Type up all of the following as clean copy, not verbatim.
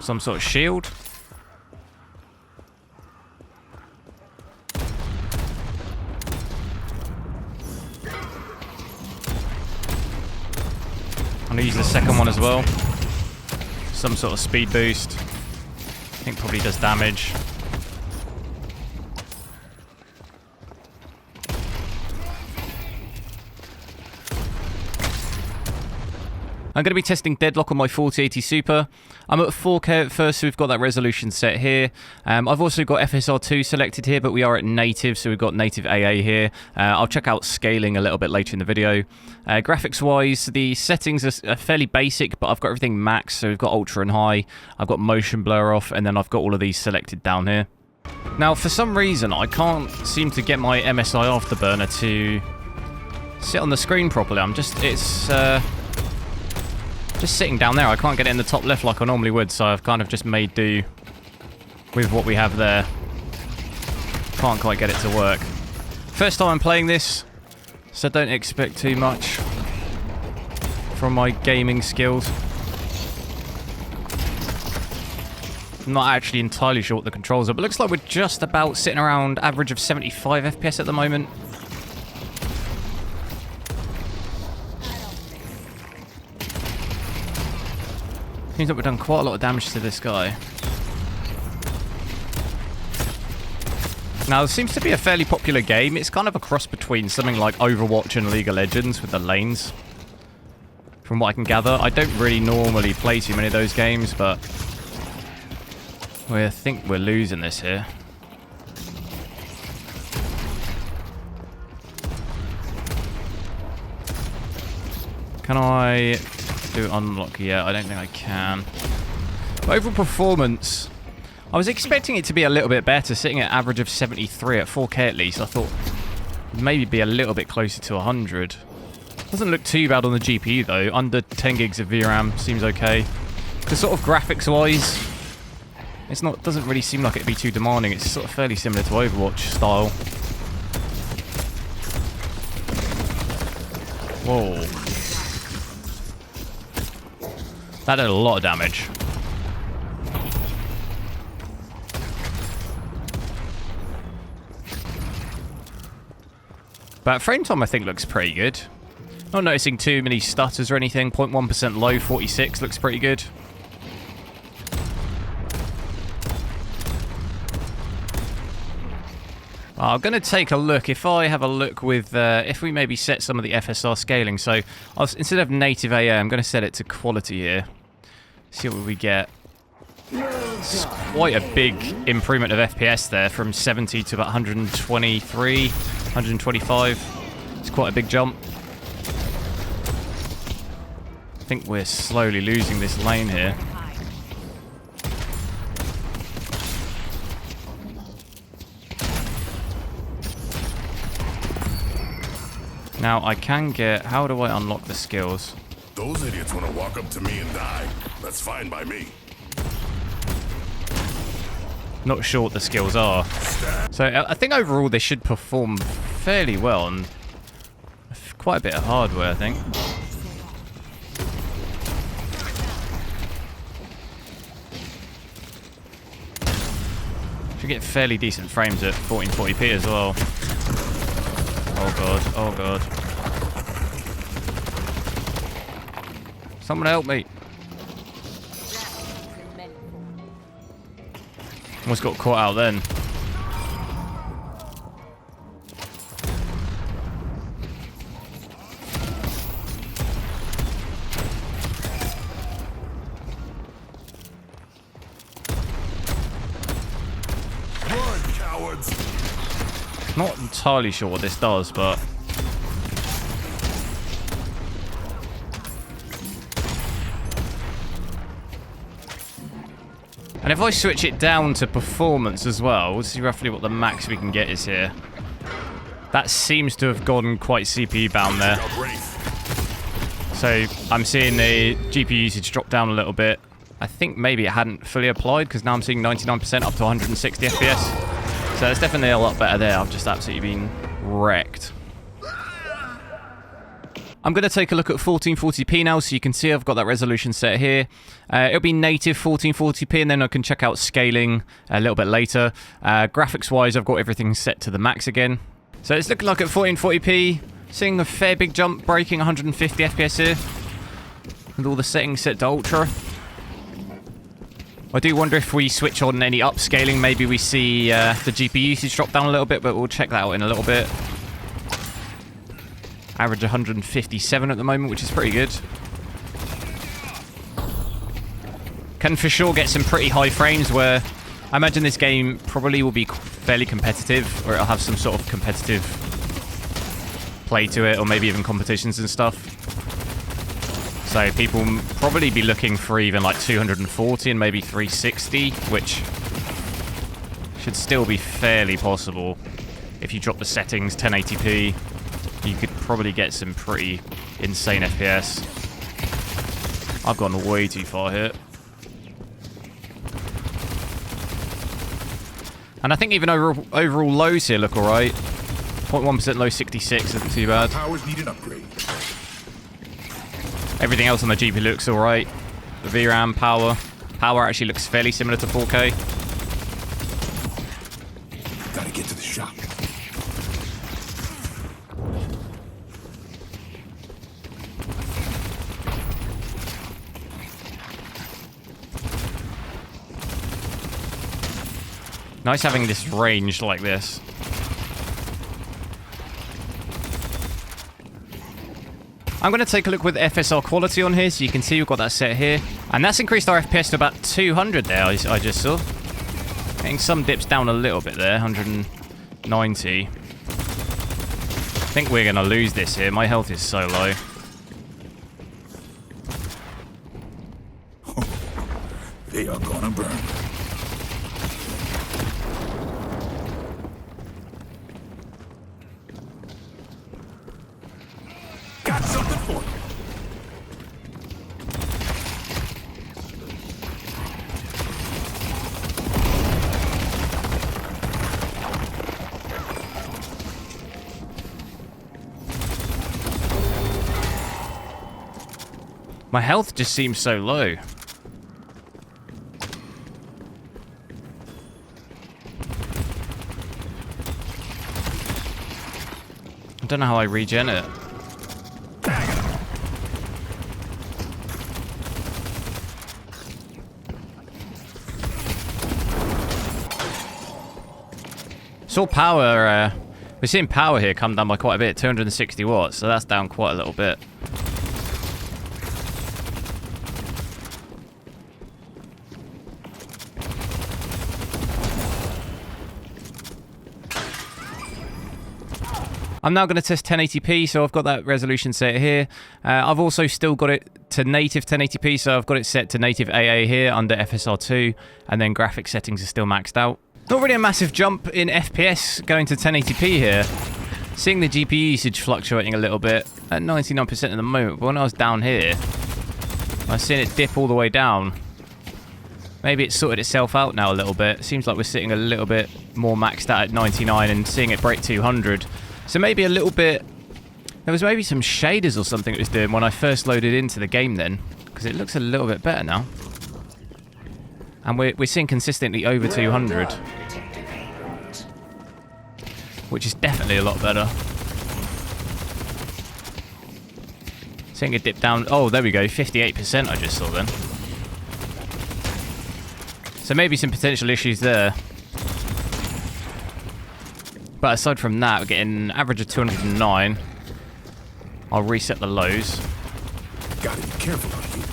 Some sort of shield. I'm gonna use the second one as well. Some sort of speed boost. I think probably does damage. I'm going to be testing Deadlock on my 4080 Super. I'm at 4K at first, so we've got that resolution set here. I've also got FSR2 selected here, but we are at native, so we've got native AA here. I'll check out scaling a little bit later in the video. Graphics-wise, the settings are fairly basic, but I've got everything max, so we've got ultra and high. I've got motion blur off, and then I've got all of these selected down here. Now, for some reason, I can't seem to get my MSI Afterburner to sit on the screen properly. Just sitting down there. I can't get it in the top left like I normally would, so I've kind of just made do with what we have there. Can't quite get it to work. First time I'm playing this, so don't expect too much from my gaming skills. I'm not actually entirely sure what the controls are, but looks like we're just about sitting around average of 75 FPS at the moment. Seems like we've done quite a lot of damage to this guy. Now, this seems to be a fairly popular game. It's kind of a cross between something like Overwatch and League of Legends with the lanes. From what I can gather. I don't really normally play too many of those games, but I think we're losing this here. Can I do unlock? Yeah, I don't think I can. But overall performance, I was expecting it to be a little bit better, sitting at average of 73 at 4K at least. I thought maybe be a little bit closer to 100. Doesn't look too bad on the GPU though. Under 10 gigs of VRAM seems okay. The sort of graphics wise, doesn't really seem like it'd be too demanding. It's sort of fairly similar to Overwatch style. Whoa. That did a lot of damage. But frame time I think looks pretty good. Not noticing too many stutters or anything. 0.1% low, 46 looks pretty good. I'm going to take a look. If I have a look with, if we maybe set some of the FSR scaling. So instead of native AA, I'm going to set it to quality here. See what we get. It's quite a big improvement of FPS there, from 70 to about 123, 125. It's quite a big jump. I think we're slowly losing this lane here. Now I can get... How do I unlock the skills? Those idiots want to walk up to me and die. That's fine by me. Not sure what the skills are. So I think overall they should perform fairly well on quite a bit of hardware, I think. Should get fairly decent frames at 1440p as well. Oh god, oh god. Someone help me. Almost got caught out then. Run, cowards. Not entirely sure what this does, but... And if I switch it down to performance as well, we'll see roughly what the max we can get is here. That seems to have gone quite CPU bound there. So I'm seeing the GPU usage drop down a little bit. I think maybe it hadn't fully applied, because now I'm seeing 99% up to 160 FPS. So it's definitely a lot better there. I've just absolutely been wrecked. I'm going to take a look at 1440p now, so you can see I've got that resolution set here. It'll be native 1440p, and then I can check out scaling a little bit later. Graphics-wise, I've got everything set to the max again. So it's looking like at 1440p, seeing a fair big jump, breaking 150 FPS here, with all the settings set to ultra. I do wonder if we switch on any upscaling, maybe we see the GPU usage drop down a little bit, but we'll check that out in a little bit. Average 157 at the moment, which is pretty good. Can for sure get some pretty high frames where I imagine this game probably will be fairly competitive, or it'll have some sort of competitive play to it, or maybe even competitions and stuff. So people will probably be looking for even like 240 and maybe 360, which should still be fairly possible. If you drop the settings 1080p, you could probably get some pretty insane FPS. I've gone way too far here. And I think even overall lows here look alright. 0.1% low 66 isn't too bad. Powers need an upgrade. Everything else on the GPU looks alright. The VRAM power actually looks fairly similar to 4K. Gotta get to the shop. Nice having this range like this. I'm going to take a look with FSR quality on here, so you can see we've got that set here. And that's increased our FPS to about 200 there, I just saw. Getting some dips down a little bit there, 190. I think we're going to lose this here. My health is so low. They are gonna burn. Got something for you. My health just seems so low. I don't know how I regen it. Saw power, we're seeing power here come down by quite a bit, 260 watts, so that's down quite a little bit. I'm now going to test 1080p, so I've got that resolution set here. I've also still got it to native 1080p, so I've got it set to native AA here under FSR2, and then graphics settings are still maxed out. Not really a massive jump in FPS going to 1080p here. Seeing the GPU usage fluctuating a little bit at 99% at the moment, but when I was down here, I was seeing it dip all the way down. Maybe it's sorted itself out now a little bit. It seems like we're sitting a little bit more maxed out at 99 and seeing it break 200. So maybe a little bit... There was maybe some shaders or something it was doing when I first loaded into the game then. Because it looks a little bit better now. And we're seeing consistently over 200. Which is definitely a lot better. Seeing it dip down... Oh, there we go. 58% I just saw then. So maybe some potential issues there. But aside from that, we're getting an average of 209. I'll reset the lows. Gotta be careful out here.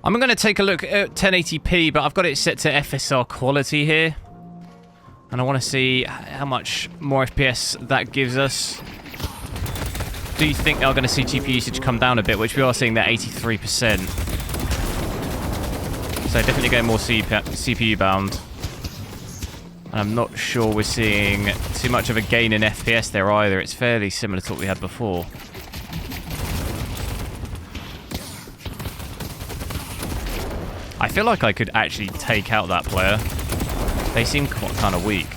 I'm going to take a look at 1080p, but I've got it set to FSR quality here. And I want to see how much more FPS that gives us. Do you think they're going to see GPU usage come down a bit, which we are seeing there 83%. So definitely getting more CPU bound. And I'm not sure we're seeing too much of a gain in FPS there either. It's fairly similar to what we had before. I feel like I could actually take out that player. They seem kind of weak.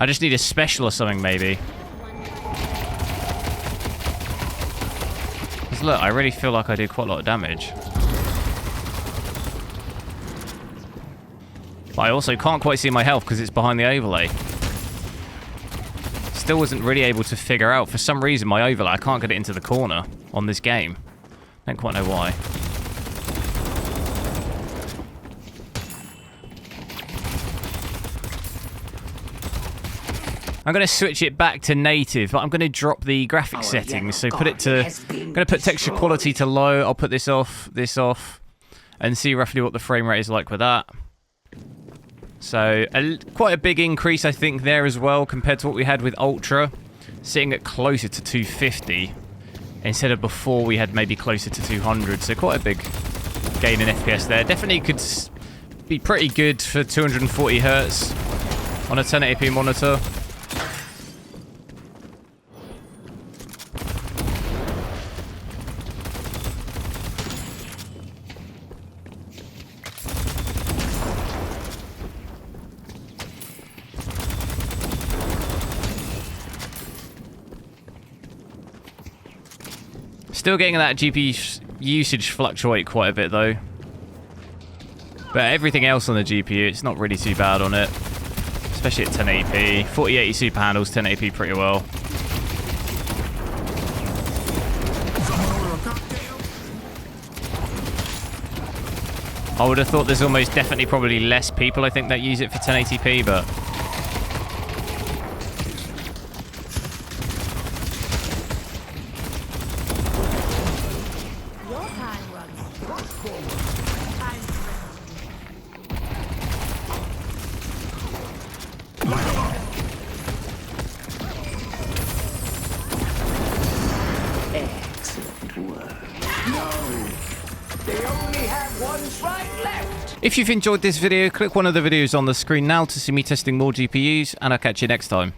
I just need a special or something, maybe. Because look, I really feel like I do quite a lot of damage. But I also can't quite see my health because it's behind the overlay. Still wasn't really able to figure out, for some reason, my overlay, I can't get it into the corner on this game. Don't quite know why. I'm going to switch it back to native, but I'm going to drop the graphics settings. So put it to... I'm going to put texture quality to low. I'll put this off, and see roughly what the frame rate is like with that. So quite a big increase, I think, there as well, compared to what we had with Ultra. Sitting at closer to 250, instead of before we had maybe closer to 200. So quite a big gain in FPS there. Definitely could be pretty good for 240 hertz on a 1080p monitor. Still getting that GPU usage fluctuate quite a bit though. But everything else on the GPU, it's not really too bad on it. Especially at 1080p. 4080 Super handles 1080p pretty well. I would have thought there's almost definitely probably less people, I think, that use it for 1080p, but... If you've enjoyed this video, click one of the videos on the screen now to see me testing more GPUs, and I'll catch you next time.